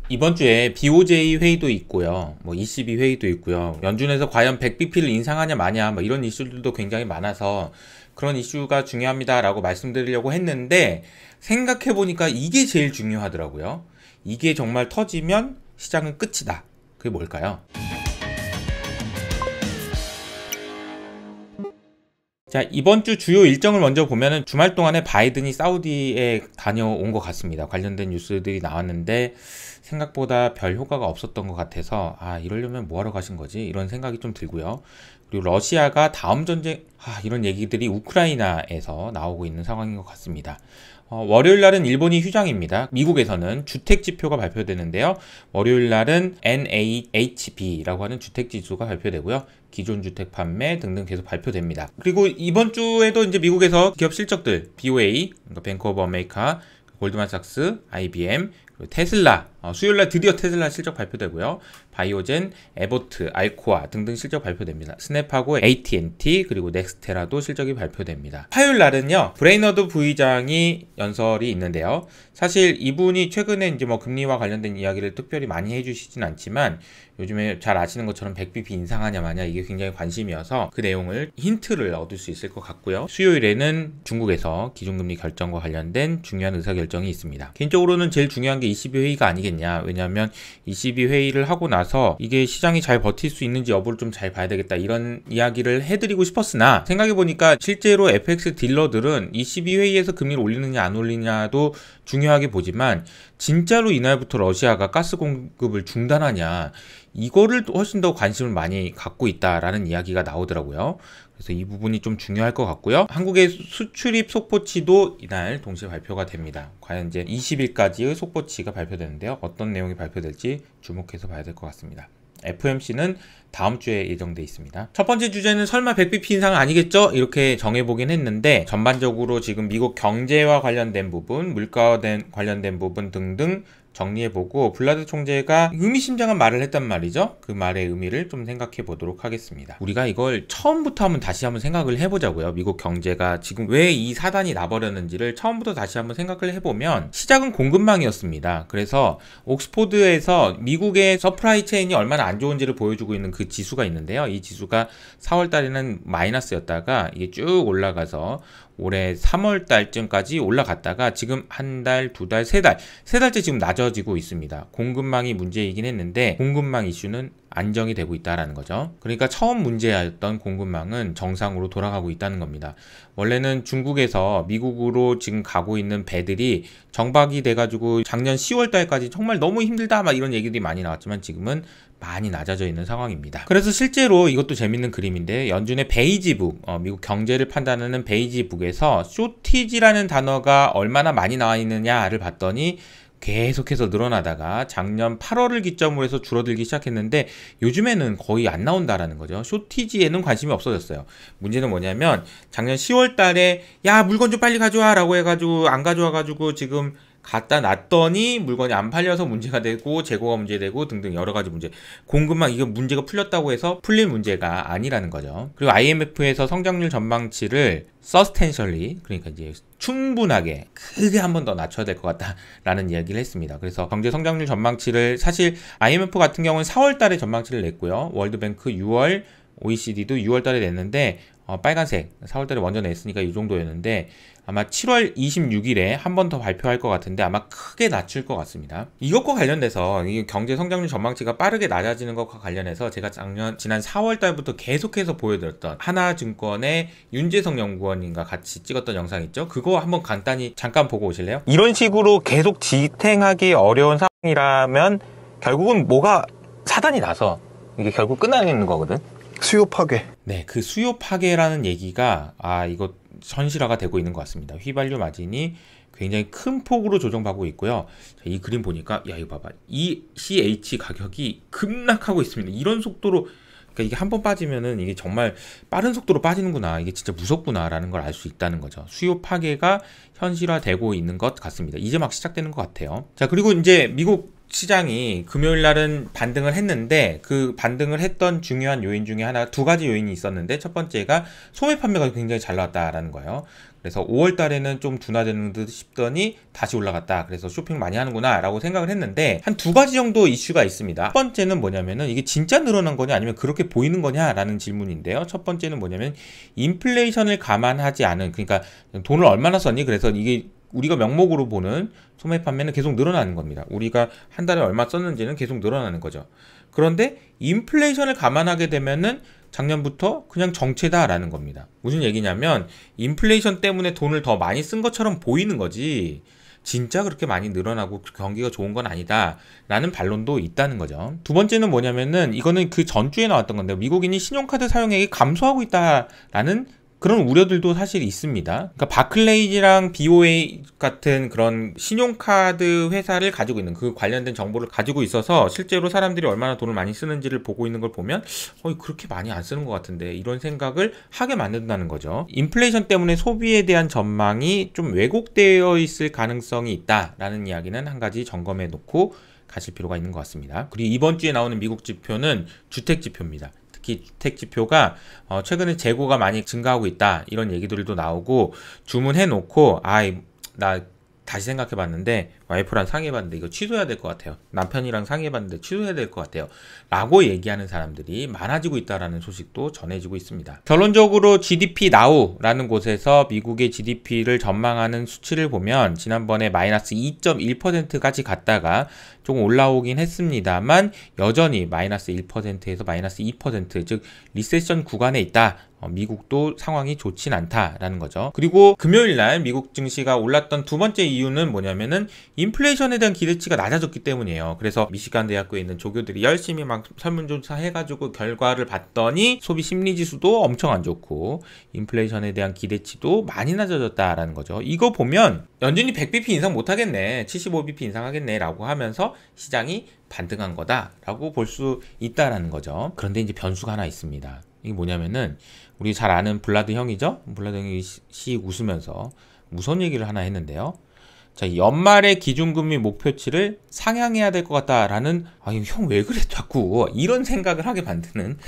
이번 주에 BOJ 회의도 있고요. 뭐 ECB 회의도 있고요. 연준에서 과연 100bp를 인상하냐 마냐 뭐 이런 이슈들도 굉장히 많아서 그런 이슈가 중요합니다라고 말씀드리려고 했는데 생각해보니까 이게 제일 중요하더라고요. 이게 정말 터지면 시장은 끝이다. 그게 뭘까요? 자, 이번 주 주요 일정을 먼저 보면은 주말 동안에 바이든이 사우디에 다녀온 것 같습니다. 관련된 뉴스들이 나왔는데 생각보다 별 효과가 없었던 것 같아서 이러려면 뭐하러 가신 거지? 이런 생각이 좀 들고요. 그리고 러시아가 다음 전쟁 이런 얘기들이 우크라이나에서 나오고 있는 상황인 것 같습니다. 월요일 날은 일본이 휴장입니다. 미국에서는 주택 지표가 발표되는데요. 월요일 날은 NAHB라고 하는 주택 지수가 발표되고요. 기존 주택 판매 등등 계속 발표됩니다. 그리고 이번 주에도 이제 미국에서 기업 실적들 BOA, 그러니까 뱅크 오브 아메리카, 골드만삭스, IBM, 그리고 테슬라, 수요일날 드디어 테슬라 실적 발표되고요. 바이오젠, 에보트, 알코아 등등 실적 발표됩니다. 스냅하고 AT&T 그리고 넥스테라도 실적이 발표됩니다. 화요일 날은요, 브레이너드 부의장이 연설이 있는데요. 사실 이분이 최근에 이제 뭐 금리와 관련된 이야기를 특별히 많이 해주시진 않지만 요즘에 잘 아시는 것처럼 100bp 인상하냐 마냐 이게 굉장히 관심이어서 그 내용을 힌트를 얻을 수 있을 것 같고요. 수요일에는 중국에서 기준금리 결정과 관련된 중요한 의사결정이 있습니다. 개인적으로는 제일 중요한 게 ECB 회의가 아니겠냐. 왜냐하면 ECB 회의를 하고 나서 이게 시장이 잘 버틸 수 있는지 여부를 좀 잘 봐야 되겠다 이런 이야기를 해드리고 싶었으나 생각해보니까 실제로 FX 딜러들은 ECB 회의에서 금리를 올리느냐 안 올리느냐도 중요하게 보지만 진짜로 이날부터 러시아가 가스 공급을 중단하냐 이거를 훨씬 더 관심을 많이 갖고 있다라는 이야기가 나오더라고요. 그래서 이 부분이 좀 중요할 것 같고요. 한국의 수출입 속보치도 이날 동시에 발표가 됩니다. 과연 이제 20일까지의 속보치가 발표되는데요. 어떤 내용이 발표될지 주목해서 봐야 될 것 같습니다. FOMC는 다음 주에 예정돼 있습니다. 첫 번째 주제는 설마 100bp 인상은 아니겠죠? 이렇게 정해보긴 했는데 전반적으로 지금 미국 경제와 관련된 부분, 물가와 관련된 부분 등등 정리해보고 블라드 총재가 의미심장한 말을 했단 말이죠. 그 말의 의미를 좀 생각해 보도록 하겠습니다. 우리가 이걸 처음부터 한번 다시 한번 생각을 해보자고요. 미국 경제가 지금 왜 이 사단이 나버렸는지를 처음부터 다시 한번 생각을 해보면 시작은 공급망이었습니다. 그래서 옥스포드에서 미국의 서프라이 체인이 얼마나 안 좋은지를 보여주고 있는 그 지수가 있는데요. 이 지수가 4월 달에는 마이너스였다가 이게 쭉 올라가서 올해 3월 달쯤까지 올라갔다가 지금 한 달, 두 달, 세 달째 지금 낮아지고 있습니다. 공급망이 문제이긴 했는데 공급망 이슈는 안정이 되고 있다라는 거죠. 그러니까 처음 문제였던 공급망은 정상으로 돌아가고 있다는 겁니다. 원래는 중국에서 미국으로 지금 가고 있는 배들이 정박이 돼가지고 작년 10월 달까지 정말 너무 힘들다 막 이런 얘기들이 많이 나왔지만 지금은 많이 낮아져 있는 상황입니다. 그래서 실제로 이것도 재밌는 그림인데 연준의 베이지북, 미국 경제를 판단하는 베이지북에서 쇼티지라는 단어가 얼마나 많이 나와 있느냐를 봤더니 계속해서 늘어나다가 작년 8월을 기점으로 해서 줄어들기 시작했는데 요즘에는 거의 안 나온다라는 거죠. 쇼티지에는 관심이 없어졌어요. 문제는 뭐냐면 작년 10월 달에 야 물건 좀 빨리 가져와 라고 해가지고 안 가져와가지고 지금 갖다 놨더니 물건이 안 팔려서 문제가 되고 재고가 문제되고 등등 여러 가지 문제. 공급망 이거 문제가 풀렸다고 해서 풀릴 문제가 아니라는 거죠. 그리고 IMF에서 성장률 전망치를 substantially 그러니까 이제 충분하게 크게 한 번 더 낮춰야 될 것 같다라는 이야기를 했습니다. 그래서 경제 성장률 전망치를 사실 IMF 같은 경우는 4월 달에 전망치를 냈고요. 월드뱅크 6월, OECD도 6월 달에 냈는데 빨간색 4월 달에 먼저 냈으니까 이 정도였는데 아마 7월 26일에 한 번 더 발표할 것 같은데 아마 크게 낮출 것 같습니다. 이것과 관련돼서 이 경제 성장률 전망치가 빠르게 낮아지는 것과 관련해서 제가 지난 4월 달부터 계속해서 보여드렸던 하나증권의 윤재성 연구원님과 같이 찍었던 영상 있죠? 그거 한번 간단히 잠깐 보고 오실래요? 이런 식으로 계속 지탱하기 어려운 상황이라면 결국은 뭐가 사단이 나서 이게 결국 끝나는 거거든. 수요 파괴. 네, 그 수요 파괴라는 얘기가 이거 현실화가 되고 있는 것 같습니다. 휘발유 마진이 굉장히 큰 폭으로 조정받고 있고요. 자, 이 그림 보니까 이거 봐봐. ECH 가격이 급락하고 있습니다. 이런 속도로 그러니까 이게 한 번 빠지면은 이게 정말 빠른 속도로 빠지는구나. 이게 진짜 무섭구나라는 걸 알 수 있다는 거죠. 수요 파괴가 현실화되고 있는 것 같습니다. 이제 막 시작되는 것 같아요. 자, 그리고 이제 미국 시장이 금요일 날은 반등을 했는데 그 반등을 했던 중요한 요인 중에 하나, 두 가지 요인이 있었는데 첫 번째가 소매 판매가 굉장히 잘 나왔다라는 거예요. 그래서 5월 달에는 좀 둔화되는 듯 싶더니 다시 올라갔다. 그래서 쇼핑 많이 하는구나 라고 생각을 했는데 한 두 가지 정도 이슈가 있습니다. 첫 번째는 뭐냐면은 이게 진짜 늘어난 거냐 아니면 그렇게 보이는 거냐 라는 질문인데요. 첫 번째는 뭐냐면 인플레이션을 감안하지 않은, 그러니까 돈을 얼마나 썼니? 그래서 이게 우리가 명목으로 보는 소매 판매는 계속 늘어나는 겁니다. 우리가 한 달에 얼마 썼는지는 계속 늘어나는 거죠. 그런데 인플레이션을 감안하게 되면은 작년부터 그냥 정체다라는 겁니다. 무슨 얘기냐면 인플레이션 때문에 돈을 더 많이 쓴 것처럼 보이는 거지 진짜 그렇게 많이 늘어나고 경기가 좋은 건 아니다 라는 반론도 있다는 거죠. 두 번째는 뭐냐면은 이거는 그 전주에 나왔던 건데, 미국인이 신용카드 사용액이 감소하고 있다라는 그런 우려들도 사실 있습니다. 그러니까 바클레이즈랑 BOA 같은 그런 신용카드 회사를 가지고 있는, 그 관련된 정보를 가지고 있어서 실제로 사람들이 얼마나 돈을 많이 쓰는지를 보고 있는 걸 보면 그렇게 많이 안 쓰는 것 같은데 이런 생각을 하게 만든다는 거죠. 인플레이션 때문에 소비에 대한 전망이 좀 왜곡되어 있을 가능성이 있다라는 이야기는 한 가지 점검해 놓고 가실 필요가 있는 것 같습니다. 그리고 이번 주에 나오는 미국 지표는 주택 지표입니다. 특히 주택 지표가 최근에 재고가 많이 증가하고 있다 이런 얘기들도 나오고, 주문해 놓고 나 다시 생각해 봤는데 와이프랑 상의해 봤는데 이거 취소해야 될 것 같아요. 남편이랑 상의해 봤는데 취소해야 될 것 같아요 라고 얘기하는 사람들이 많아지고 있다라는 소식도 전해지고 있습니다. 결론적으로 GDP Now라는 곳에서 미국의 GDP를 전망하는 수치를 보면 지난번에 마이너스 2.1%까지 갔다가 조금 올라오긴 했습니다만 여전히 마이너스 1%에서 마이너스 2%, 즉 리세션 구간에 있다. 미국도 상황이 좋진 않다라는 거죠. 그리고 금요일날 미국 증시가 올랐던 두 번째 이유는 뭐냐면은 인플레이션에 대한 기대치가 낮아졌기 때문이에요. 그래서 미시간 대학교에 있는 조교들이 열심히 막 설문조사 해가지고 결과를 봤더니 소비 심리지수도 엄청 안 좋고 인플레이션에 대한 기대치도 많이 낮아졌다라는 거죠. 이거 보면 연준이 100bp 인상 못하겠네, 75bp 인상하겠네 라고 하면서 시장이 반등한 거다라고 볼 수 있다라는 거죠. 그런데 이제 변수가 하나 있습니다. 이게 뭐냐면은 우리 잘 아는 블라드 형이죠. 블라드 형이 씩 웃으면서 무서운 얘기를 하나 했는데요. 자, 연말의 기준금리 목표치를 상향해야 될 것 같다라는, 형 왜 그래 자꾸 이런 생각을 하게 만드는,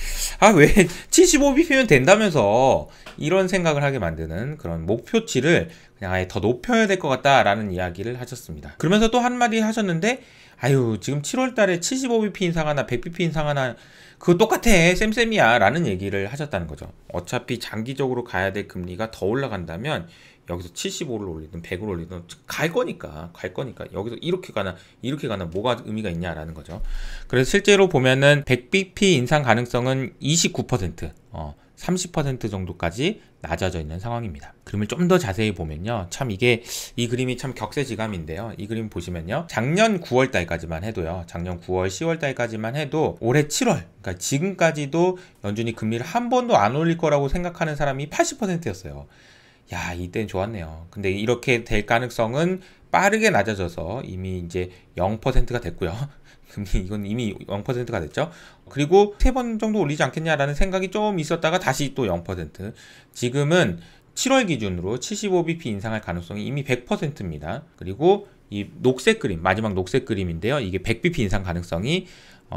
왜 75bp면 된다면서 이런 생각을 하게 만드는 그런 목표치를 그냥 아예 더 높여야 될 것 같다라는 이야기를 하셨습니다. 그러면서 또 한마디 하셨는데, 지금 7월 달에 75bp 인상하나 100bp 인상하나 그거 똑같아 쌤쌤이야 라는 얘기를 하셨다는 거죠. 어차피 장기적으로 가야 될 금리가 더 올라간다면 여기서 75를 올리든 100을 올리든 갈 거니까 여기서 이렇게 가나 뭐가 의미가 있냐라는 거죠. 그래서 실제로 보면은 100bp 인상 가능성은 29%, 30% 정도까지 낮아져 있는 상황입니다. 그림을 좀 더 자세히 보면요, 참 이 그림이 참 격세지감인데요. 이 그림 보시면요, 작년 9월 달까지만 해도요, 작년 9월 10월 달까지만 해도 올해 7월, 그러니까 지금까지도 연준이 금리를 한 번도 안 올릴 거라고 생각하는 사람이 80%였어요. 이때는 좋았네요. 근데 이렇게 될 가능성은 빠르게 낮아져서 이미 이제 0%가 됐고요. 이건 이미 0%가 됐죠. 그리고 3번 정도 올리지 않겠냐라는 생각이 좀 있었다가 다시 또 0%. 지금은 7월 기준으로 75bp 인상할 가능성이 이미 100%입니다. 그리고 이 녹색 그림, 마지막 녹색 그림인데요. 이게 100bp 인상 가능성이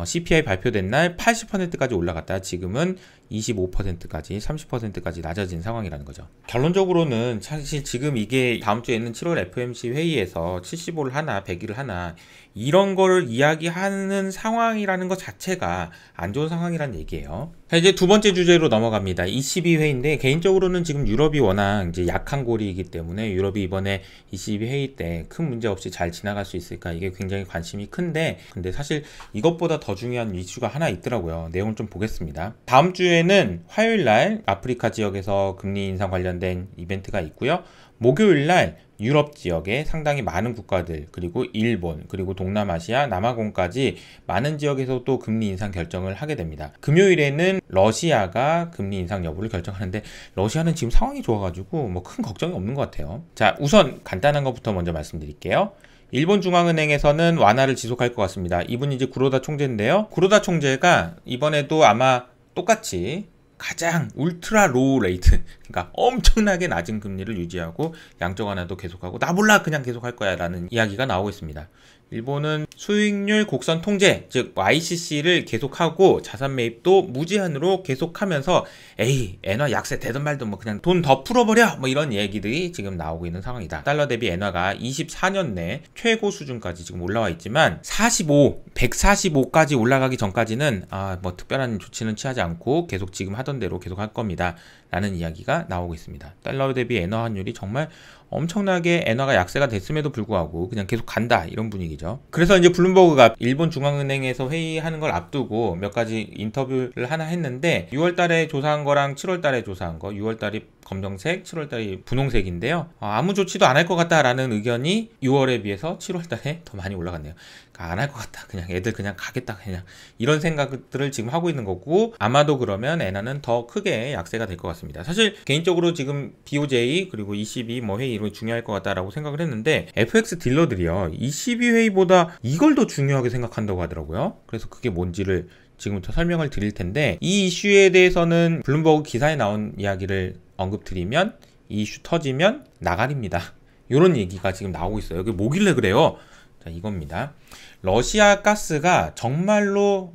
CPI 발표된 날 80%까지 올라갔다 지금은 25%까지 30%까지 낮아진 상황이라는 거죠. 결론적으로는 사실 지금 이게 다음 주에 있는 7월 FOMC 회의에서 75를 하나 100일을 하나 이런 거를 이야기하는 상황이라는 것 자체가 안 좋은 상황이라는 얘기예요. 자, 이제 두 번째 주제로 넘어갑니다. ECB 회의인데 개인적으로는 지금 유럽이 워낙 이제 약한 고리이기 때문에 유럽이 이번에 ECB 회의 때 큰 문제 없이 잘 지나갈 수 있을까 이게 굉장히 관심이 큰데, 근데 사실 이것보다 더 중요한 이슈가 하나 있더라고요. 내용을 좀 보겠습니다. 다음 주에는 화요일날 아프리카 지역에서 금리 인상 관련된 이벤트가 있고요. 목요일날 유럽 지역에 상당히 많은 국가들, 그리고 일본, 그리고 동남아시아, 남아공까지 많은 지역에서 또 금리 인상 결정을 하게 됩니다. 금요일에는 러시아가 금리 인상 여부를 결정하는데 러시아는 지금 상황이 좋아가지고 뭐 큰 걱정이 없는 것 같아요. 자, 우선 간단한 것부터 먼저 말씀드릴게요. 일본 중앙은행에서는 완화를 지속할 것 같습니다. 이분이 이제 구로다 총재인데요. 구로다 총재가 이번에도 아마 똑같이 가장 울트라 로우 레이트, 그러니까 엄청나게 낮은 금리를 유지하고 양적 완화도 계속하고 나 몰라 그냥 계속할 거야 라는 이야기가 나오고 있습니다. 일본은 수익률 곡선 통제, 즉 YCC를 계속하고 자산 매입도 무제한으로 계속하면서 에이 엔화 약세 되든 말든 뭐 그냥 돈 더 풀어버려 뭐 이런 얘기들이 지금 나오고 있는 상황이다. 달러 대비 엔화가 24년 내 최고 수준까지 지금 올라와 있지만 145까지 올라가기 전까지는 뭐 특별한 조치는 취하지 않고 계속 지금 하던 대로 계속 할 겁니다 라는 이야기가 나오고 있습니다. 달러 대비 엔화 환율이 정말 엄청나게 엔화가 약세가 됐음에도 불구하고 그냥 계속 간다 이런 분위기죠. 그래서 이제 블룸버그가 일본 중앙은행에서 회의하는 걸 앞두고 몇 가지 인터뷰를 하나 했는데 6월 달에 조사한 거랑 7월 달에 조사한 거 6월 달이 검정색, 7월 달이 분홍색인데요. 아무 조치도 안 할 것 같다라는 의견이 6월에 비해서 7월 달에 더 많이 올라갔네요. 안 할 것 같다. 그냥 애들 그냥 가겠다. 그냥 이런 생각들을 지금 하고 있는 거고 아마도 그러면 엔화는 더 크게 약세가 될 것 같습니다. 사실 개인적으로 지금 BOJ 그리고 ECB 뭐 회의 이런 게 중요할 것 같다라고 생각을 했는데 FX 딜러들이요. ECB 회의보다 이걸 더 중요하게 생각한다고 하더라고요. 그래서 그게 뭔지를 지금부터 설명을 드릴 텐데 이 이슈에 대해서는 블룸버그 기사에 나온 이야기를 언급드리면 이 이슈 터지면 나가리입니다. 이런 얘기가 지금 나오고 있어요. 여기 뭐길래 그래요? 자, 이겁니다. 러시아 가스가 정말로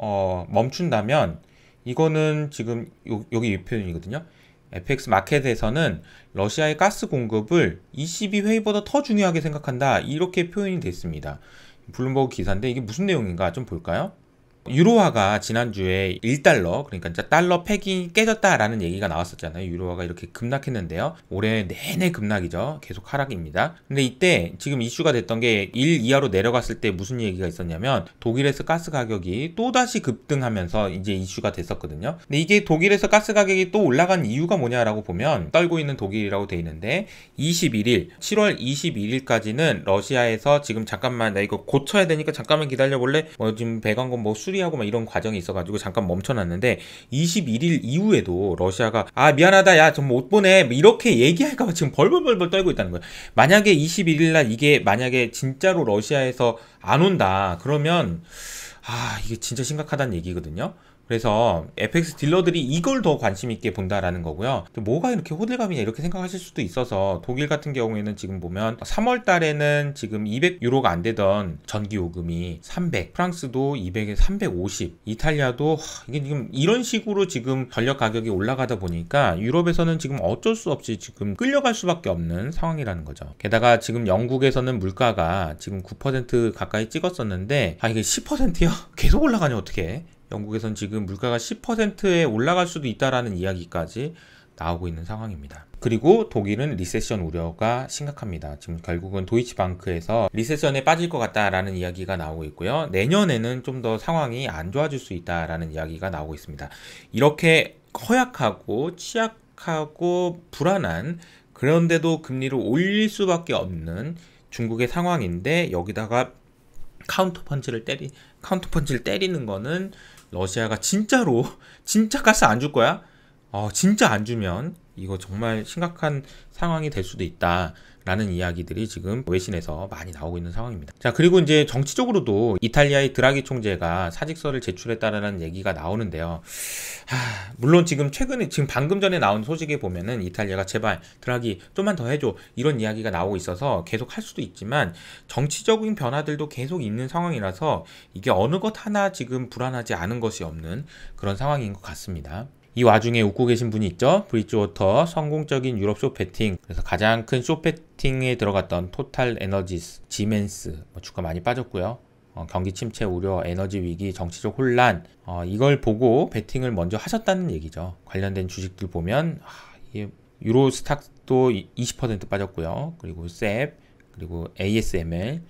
멈춘다면 이거는 지금 여기 이 표현이거든요. FX 마켓에서는 러시아의 가스 공급을 ECB 회의보다 더 중요하게 생각한다. 이렇게 표현이 됐습니다. 블룸버그 기사인데 이게 무슨 내용인가 좀 볼까요? 유로화가 지난주에 1달러, 그러니까 이제 달러 팩이 깨졌다라는 얘기가 나왔었잖아요. 유로화가 이렇게 급락했는데요. 올해 내내 급락이죠. 계속 하락입니다. 근데 이때 지금 이슈가 됐던 게 1 이하로 내려갔을 때 무슨 얘기가 있었냐면 독일에서 가스 가격이 또다시 급등하면서 이제 이슈가 됐었거든요. 근데 이게 독일에서 가스 가격이 또 올라간 이유가 뭐냐라고 보면 떨고 있는 독일이라고 돼 있는데 21일, 7월 21일까지는 러시아에서 지금 잠깐만 나 이거 고쳐야 되니까 잠깐만 기다려 볼래? 뭐 지금 배관건 뭐 수리하고 막 이런 과정이 있어가지고 잠깐 멈춰놨는데 21일 이후에도 러시아가 미안하다 야 좀 못 보내 뭐 이렇게 얘기할까봐 지금 벌벌벌 떨고 있다는 거예요. 만약에 21일날 이게 만약에 진짜로 러시아에서 안 온다 그러면 이게 진짜 심각하다는 얘기거든요. 그래서 FX 딜러들이 이걸 더 관심 있게 본다라는 거고요. 뭐가 이렇게 호들갑이냐 이렇게 생각하실 수도 있어서 독일 같은 경우에는 지금 보면 3월 달에는 지금 200유로가 안 되던 전기 요금이 300, 프랑스도 200에 350, 이탈리아도 이게 지금 이런 식으로 지금 전력 가격이 올라가다 보니까 유럽에서는 지금 어쩔 수 없이 지금 끌려갈 수밖에 없는 상황이라는 거죠. 게다가 지금 영국에서는 물가가 지금 9% 가까이 찍었었는데 이게 10%요? 계속 올라가냐 어떻게? 영국에선 지금 물가가 10%에 올라갈 수도 있다라는 이야기까지 나오고 있는 상황입니다. 그리고 독일은 리세션 우려가 심각합니다. 지금 결국은 도이치방크에서 리세션에 빠질 것 같다라는 이야기가 나오고 있고요. 내년에는 좀 더 상황이 안 좋아질 수 있다라는 이야기가 나오고 있습니다. 이렇게 허약하고 취약하고 불안한 그런데도 금리를 올릴 수밖에 없는 중국의 상황인데 여기다가 카운터 펀치를 때리는 거는 러시아가 진짜로 진짜 가스 안 줄 거야? 진짜 안 주면 이거 정말 심각한 상황이 될 수도 있다라는 이야기들이 지금 외신에서 많이 나오고 있는 상황입니다. 자, 그리고 이제 정치적으로도 이탈리아의 드라기 총재가 사직서를 제출했다라는 얘기가 나오는데요. 물론 지금 방금 전에 나온 소식에 보면은 이탈리아가 제발 드라기 좀만 더 해줘 이런 이야기가 나오고 있어서 계속 할 수도 있지만 정치적인 변화들도 계속 있는 상황이라서 이게 어느 것 하나 지금 불안하지 않은 것이 없는 그런 상황인 것 같습니다. 이 와중에 웃고 계신 분이 있죠. 브리지워터 성공적인 유럽 숏배팅, 그래서 가장 큰 숏배팅에 들어갔던 토탈 에너지스, 지멘스 주가 많이 빠졌고요. 경기 침체 우려, 에너지 위기, 정치적 혼란 이걸 보고 베팅을 먼저 하셨다는 얘기죠. 관련된 주식들 보면 이게 유로스탁도 20% 빠졌고요. 그리고 셉, 그리고 ASML,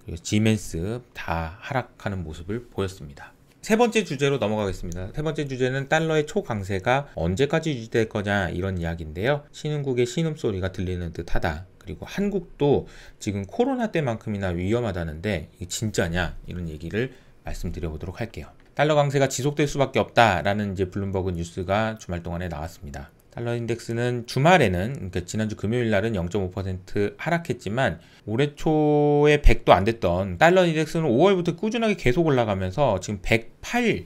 그리고 지멘스 다 하락하는 모습을 보였습니다. 세 번째 주제로 넘어가겠습니다. 세 번째 주제는 달러의 초강세가 언제까지 유지될 거냐 이런 이야기인데요. 신흥국의 신음소리가 들리는 듯하다. 그리고 한국도 지금 코로나 때만큼이나 위험하다는데 이게 진짜냐 이런 얘기를 말씀드려 보도록 할게요. 달러 강세가 지속될 수밖에 없다라는 이제 블룸버그 뉴스가 주말 동안에 나왔습니다. 달러 인덱스는 주말에는 그러니까 지난주 금요일 날은 0.5% 하락했지만 올해 초에 100도 안 됐던 달러 인덱스는 5월부터 꾸준하게 계속 올라가면서 지금 100 8,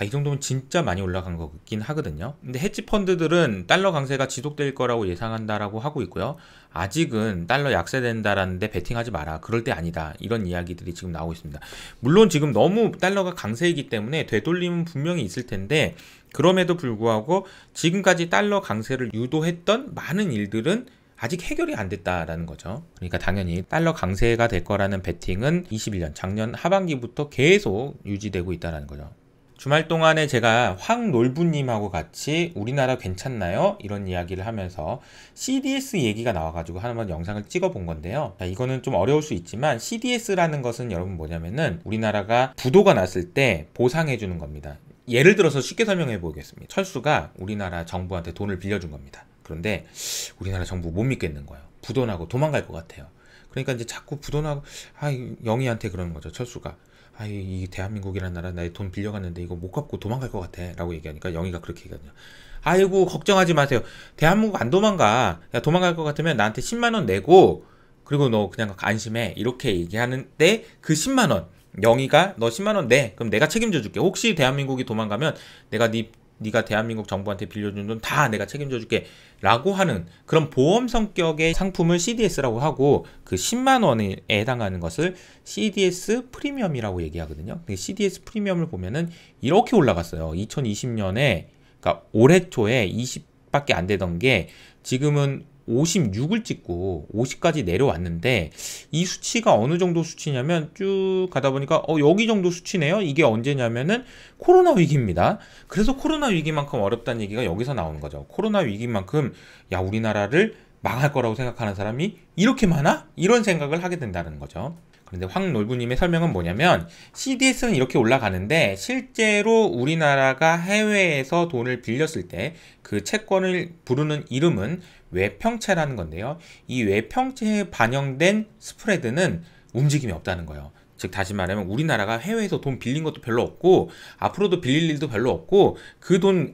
이 정도면 진짜 많이 올라간 거 같긴 하거든요. 근데 헤지 펀드들은 달러 강세가 지속될 거라고 예상한다라고 하고 있고요. 아직은 달러 약세된다라는데 베팅하지 마라. 그럴 때 아니다. 이런 이야기들이 지금 나오고 있습니다. 물론 지금 너무 달러가 강세이기 때문에 되돌림은 분명히 있을 텐데 그럼에도 불구하고 지금까지 달러 강세를 유도했던 많은 일들은 아직 해결이 안 됐다라는 거죠. 그러니까 당연히 달러 강세가 될 거라는 베팅은 21년 작년 하반기부터 계속 유지되고 있다는 거죠. 주말 동안에 제가 황놀부님하고 같이 우리나라 괜찮나요? 이런 이야기를 하면서 CDS 얘기가 나와가지고 한번 영상을 찍어 본 건데요. 이거는 좀 어려울 수 있지만 CDS라는 것은 여러분 뭐냐면은 우리나라가 부도가 났을 때 보상해 주는 겁니다. 예를 들어서 쉽게 설명해 보겠습니다. 철수가 우리나라 정부한테 돈을 빌려준 겁니다. 그런데 우리나라 정부 못 믿겠는 거예요. 부도나고 도망갈 것 같아요. 그러니까 이제 자꾸 부도나고 영희한테 그러는 거죠. 철수가. 이 대한민국이라는 나라 나의 돈 빌려갔는데 이거 못 갚고 도망갈 것 같아 라고 얘기하니까 영희가 그렇게 얘기하냐. 아이고 걱정하지 마세요. 대한민국 안 도망가. 야 도망갈 것 같으면 나한테 10만원 내고 그리고 너 그냥 안심해. 이렇게 얘기하는데 그 10만원 영희가 너 10만원 내. 그럼 내가 책임져 줄게. 혹시 대한민국이 도망가면 내가 네가 대한민국 정부한테 빌려준 돈 다 내가 책임져 줄게 라고 하는 그런 보험 성격의 상품을 CDS라고 하고 그 10만 원에 해당하는 것을 CDS 프리미엄이라고 얘기하거든요. CDS 프리미엄을 보면은 이렇게 올라갔어요. 2020년에 그러니까 올해 초에 20밖에 안 되던 게 지금은 56을 찍고 50까지 내려왔는데 이 수치가 어느 정도 수치냐면 쭉 가다 보니까 여기 정도 수치네요. 이게 언제냐면은 코로나 위기입니다. 그래서 코로나 위기만큼 어렵다는 얘기가 여기서 나오는 거죠. 코로나 위기만큼 우리나라를 망할 거라고 생각하는 사람이 이렇게 많아? 이런 생각을 하게 된다는 거죠. 그런데 황놀부님의 설명은 뭐냐면 CDS는 이렇게 올라가는데 실제로 우리나라가 해외에서 돈을 빌렸을 때 그 채권을 부르는 이름은 외평채라는 건데요. 이 외평채에 반영된 스프레드는 움직임이 없다는 거예요. 즉 다시 말하면 우리나라가 해외에서 돈 빌린 것도 별로 없고 앞으로도 빌릴 일도 별로 없고 그 돈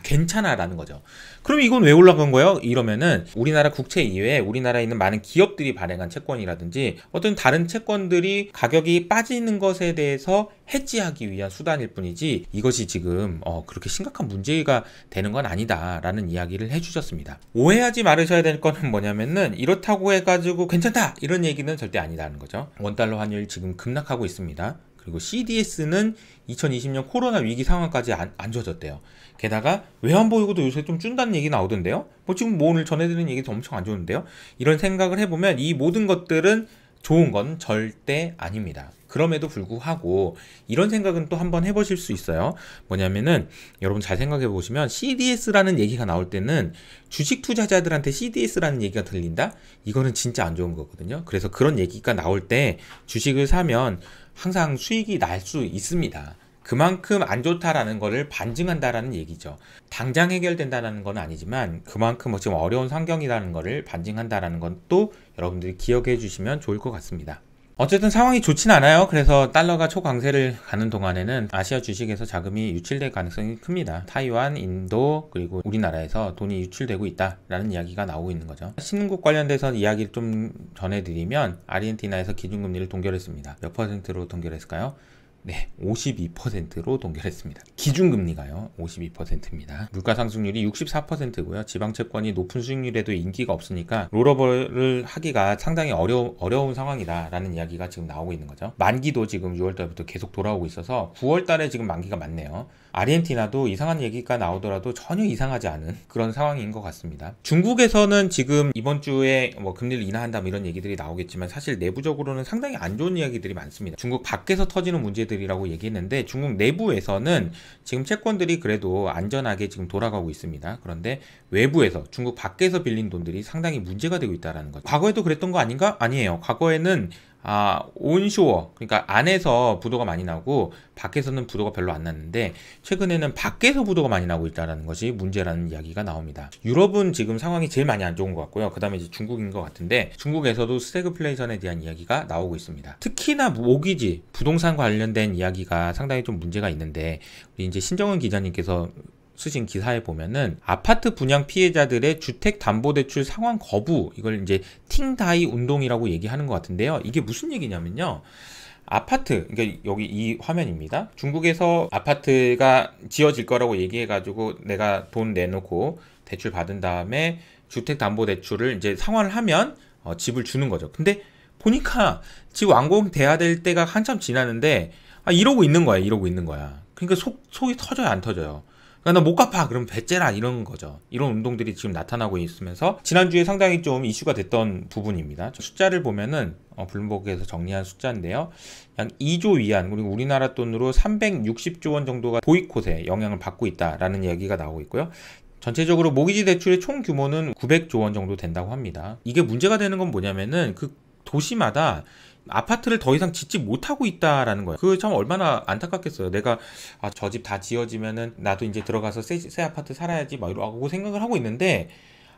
괜찮아 라는 거죠. 그럼 이건 왜 올라간 거예요? 이러면은 우리나라 국채 이외에 우리나라에 있는 많은 기업들이 발행한 채권이라든지 어떤 다른 채권들이 가격이 빠지는 것에 대해서 해지하기 위한 수단일 뿐이지 이것이 지금 그렇게 심각한 문제가 되는 건 아니다 라는 이야기를 해주셨습니다. 오해하지 말으셔야 될 거는 뭐냐면은 이렇다고 해가지고 괜찮다 이런 얘기는 절대 아니라는 거죠. 원달러 환율 지금 급락하고 있습니다. 그리고 CDS는 2020년 코로나 위기 상황까지 안 좋아졌대요. 게다가 외환보유고도 요새 좀 준다는 얘기 나오던데요. 지금 오늘 전해드린 얘기도 엄청 안 좋은데요. 이런 생각을 해보면 이 모든 것들은 좋은 건 절대 아닙니다. 그럼에도 불구하고 이런 생각은 또 한번 해보실 수 있어요. 뭐냐면은 여러분 잘 생각해 보시면 CDS라는 얘기가 나올 때는 주식 투자자들한테 CDS라는 얘기가 들린다? 이거는 진짜 안 좋은 거거든요. 그래서 그런 얘기가 나올 때 주식을 사면 항상 수익이 날 수 있습니다. 그만큼 안 좋다라는 거를 반증한다라는 얘기죠. 당장 해결된다라는 건 아니지만 그만큼 지금 어려운 환경이라는 거를 반증한다라는 건 또 여러분들이 기억해 주시면 좋을 것 같습니다. 어쨌든 상황이 좋진 않아요. 그래서 달러가 초강세를 가는 동안에는 아시아 주식에서 자금이 유출될 가능성이 큽니다. 타이완, 인도 그리고 우리나라에서 돈이 유출되고 있다라는 이야기가 나오고 있는 거죠. 신흥국 관련돼서 이야기를 좀 전해드리면 아르헨티나에서 기준금리를 동결했습니다. 몇 퍼센트로 동결했을까요? 네, 52%로 동결했습니다. 기준금리가요, 52%입니다. 물가 상승률이 64%고요. 지방채권이 높은 수익률에도 인기가 없으니까 롤오버를 하기가 상당히 어려운 상황이다라는 이야기가 지금 나오고 있는 거죠. 만기도 지금 6월달부터 계속 돌아오고 있어서 9월달에 지금 만기가 많네요. 아르헨티나도 이상한 얘기가 나오더라도 전혀 이상하지 않은 그런 상황인 것 같습니다. 중국에서는 지금 이번 주에 금리를 인하한다 이런 얘기들이 나오겠지만 사실 내부적으로는 상당히 안 좋은 이야기들이 많습니다. 중국 밖에서 터지는 문제들이라고 얘기했는데 중국 내부에서는 지금 채권들이 그래도 안전하게 지금 돌아가고 있습니다. 그런데 외부에서 중국 밖에서 빌린 돈들이 상당히 문제가 되고 있다는 거죠. 과거에도 그랬던 거 아닌가? 아니에요. 과거에는 온쇼어, 그러니까 안에서 부도가 많이 나고 밖에서는 부도가 별로 안 났는데 최근에는 밖에서 부도가 많이 나고 있다는 것이 문제라는 이야기가 나옵니다. 유럽은 지금 상황이 제일 많이 안 좋은 것 같고요. 그 다음에 이제 중국인 것 같은데 중국에서도 스태그플레이션에 대한 이야기가 나오고 있습니다. 특히나 모기지, 부동산 관련된 이야기가 상당히 좀 문제가 있는데 우리 이제 신정은 기자님께서 쓰신 기사에 보면은 아파트 분양 피해자들의 주택담보대출 상환 거부, 이걸 이제 팅다이 운동이라고 얘기하는 것 같은데요. 이게 무슨 얘기냐면요. 아파트, 그러니까 여기 이 화면입니다. 중국에서 아파트가 지어질 거라고 얘기해가지고 내가 돈 내놓고 대출 받은 다음에 주택담보대출을 이제 상환을 하면 집을 주는 거죠. 근데 보니까 집 완공돼야 될 때가 한참 지났는데 이러고 있는 거야. 이러고 있는 거야. 그러니까 속이 터져요, 안 터져요? 그러니까 나 못 갚아, 그럼 배째라, 이런 거죠. 이런 운동들이 지금 나타나고 있으면서 지난주에 상당히 좀 이슈가 됐던 부분입니다. 숫자를 보면은 블룸버그에서 정리한 숫자인데요, 약 2조 위안, 그리고 우리나라 돈으로 360조 원 정도가 보이콧에 영향을 받고 있다라는 얘기가 나오고 있고요. 전체적으로 모기지 대출의 총 규모는 900조 원 정도 된다고 합니다. 이게 문제가 되는 건 뭐냐면은 그 도시마다 아파트를 더 이상 짓지 못하고 있다라는 거예요. 그 참 얼마나 안타깝겠어요. 내가 저 집 다 지어지면은 나도 이제 들어가서 새 아파트 살아야지 막 이러고 생각을 하고 있는데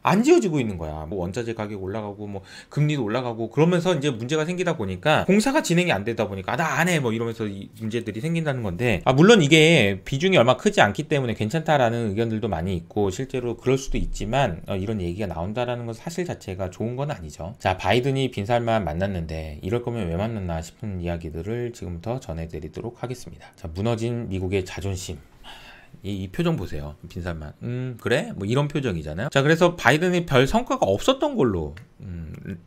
안 지어지고 있는 거야. 뭐 원자재 가격 올라가고 뭐 금리도 올라가고 그러면서 이제 문제가 생기다 보니까 공사가 진행이 안 되다 보니까 나 안 해 뭐 이러면서 이 문제들이 생긴다는 건데, 물론 이게 비중이 얼마 크지 않기 때문에 괜찮다라는 의견들도 많이 있고 실제로 그럴 수도 있지만 이런 얘기가 나온다라는 건 사실 자체가 좋은 건 아니죠. 자, 바이든이 빈살만 만났는데 이럴 거면 왜 만났나 싶은 이야기들을 지금부터 전해드리도록 하겠습니다. 자, 무너진 미국의 자존심. 이 표정 보세요. 빈살만. 그래? 뭐 이런 표정이잖아요. 자, 그래서 바이든이 별 성과가 없었던 걸로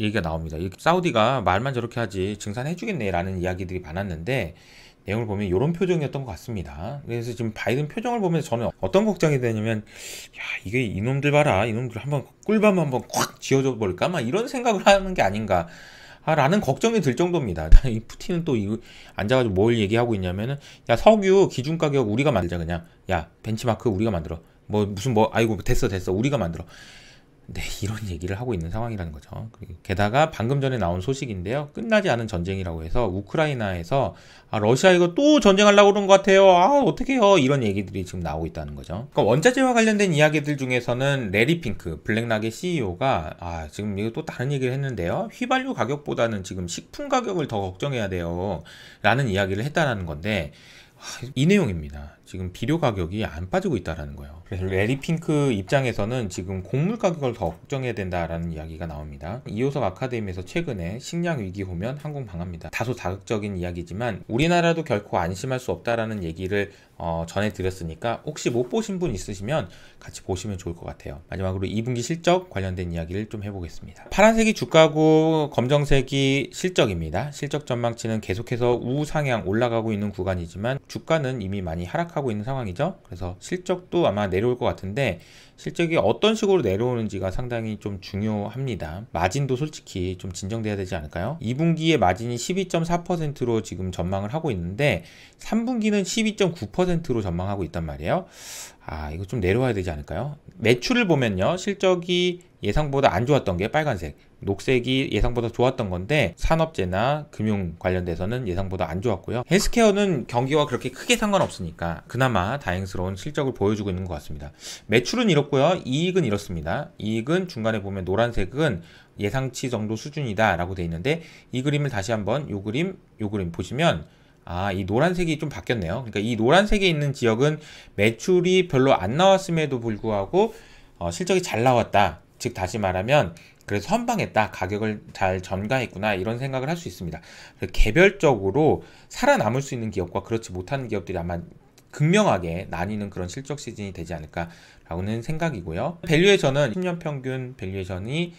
얘기가 나옵니다. 사우디가 말만 저렇게 하지 증산해주겠네 라는 이야기들이 많았는데 내용을 보면 이런 표정이었던 것 같습니다. 그래서 지금 바이든 표정을 보면서 저는 어떤 걱정이 되냐면, 야, 이게 이놈들 봐라, 이놈들 한번 꿀밤 한번 콱 쥐어줘 버릴까 막 이런 생각을 하는 게 아닌가 라는 걱정이 들 정도입니다. 이 푸틴은 또 앉아가지고 뭘 얘기하고 있냐면은, 야, 석유 기준가격 우리가 만들자. 그냥 야, 벤치마크 우리가 만들어. 아이고 됐어 우리가 만들어. 네, 이런 얘기를 하고 있는 상황이라는 거죠. 게다가 방금 전에 나온 소식인데요, 끝나지 않은 전쟁이라고 해서 우크라이나에서 러시아 이거 또 전쟁하려고 그런 것 같아요. 어떡해요, 이런 얘기들이 지금 나오고 있다는 거죠. 그러니까 원자재와 관련된 이야기들 중에서는 레리 핑크 블랙락의 CEO가 지금 이거 또 다른 얘기를 했는데요, 휘발유 가격보다는 지금 식품 가격을 더 걱정해야 돼요 라는 이야기를 했다는 건데, 이 내용입니다. 지금 비료 가격이 안 빠지고 있다라는 거예요. 그래서 레리 핑크 입장에서는 지금 곡물 가격을 더 걱정해야 된다라는 이야기가 나옵니다. 이호석 아카데미에서 최근에 식량 위기 호면 항공 방합니다. 다소 자극적인 이야기지만 우리나라도 결코 안심할 수 없다라는 얘기를 전해드렸으니까 혹시 못 보신 분 있으시면 같이 보시면 좋을 것 같아요. 마지막으로 2분기 실적 관련된 이야기를 좀 해보겠습니다. 파란색이 주가고 검정색이 실적입니다. 실적 전망치는 계속해서 우상향 올라가고 있는 구간이지만 주가는 이미 많이 하락하고 있는 상황이죠. 그래서 실적도 아마 내려올 것 같은데 실적이 어떤 식으로 내려오는지가 상당히 좀 중요합니다. 마진도 솔직히 좀 진정돼야 되지 않을까요? 2분기에 마진이 12.4%로 지금 전망을 하고 있는데 3분기는 12.9%로 전망하고 있단 말이에요. 이거 좀 내려와야 되지 않을까요? 매출을 보면요, 실적이 예상보다 안 좋았던 게 빨간색, 녹색이 예상보다 좋았던 건데 산업재나 금융 관련돼서는 예상보다 안 좋았고요. 헬스케어는 경기와 그렇게 크게 상관없으니까 그나마 다행스러운 실적을 보여주고 있는 것 같습니다. 매출은 이렇고요, 이익은 이렇습니다. 이익은 중간에 보면 노란색은 예상치 정도 수준이다 라고 돼 있는데, 이 그림을 다시 한번 요 그림 보시면 이 노란색이 좀 바뀌었네요. 그러니까 이 노란색에 있는 지역은 매출이 별로 안 나왔음에도 불구하고 실적이 잘 나왔다, 즉 다시 말하면 그래서 선방했다, 가격을 잘 전가했구나, 이런 생각을 할 수 있습니다. 개별적으로 살아남을 수 있는 기업과 그렇지 못하는 기업들이 아마 극명하게 나뉘는 그런 실적 시즌이 되지 않을까라고는 생각이고요. 밸류에이션은 10년 평균 밸류에이션이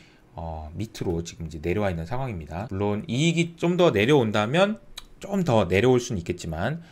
밑으로 지금 이제 내려와 있는 상황입니다. 물론 이익이 좀 더 내려온다면 좀 더 내려올 수는 있겠지만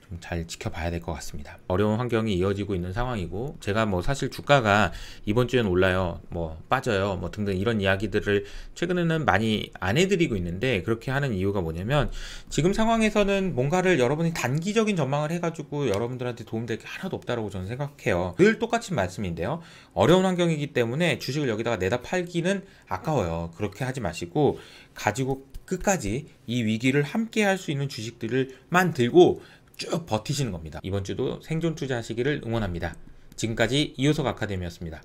좀 잘 지켜봐야 될 것 같습니다. 어려운 환경이 이어지고 있는 상황이고, 제가 뭐 사실 주가가 이번 주에는 올라요, 뭐 빠져요, 뭐 등등 이런 이야기들을 최근에는 많이 안 해드리고 있는데, 그렇게 하는 이유가 뭐냐면 지금 상황에서는 뭔가를 여러분이 단기적인 전망을 해가지고 여러분들한테 도움될 게 하나도 없다라고 저는 생각해요. 늘 똑같은 말씀인데요, 어려운 환경이기 때문에 주식을 여기다가 내다 팔기는 아까워요. 그렇게 하지 마시고 가지고 끝까지 이 위기를 함께 할 수 있는 주식들만 들고 쭉 버티시는 겁니다. 이번 주도 생존 투자하시기를 응원합니다. 지금까지 이호석 아카데미였습니다.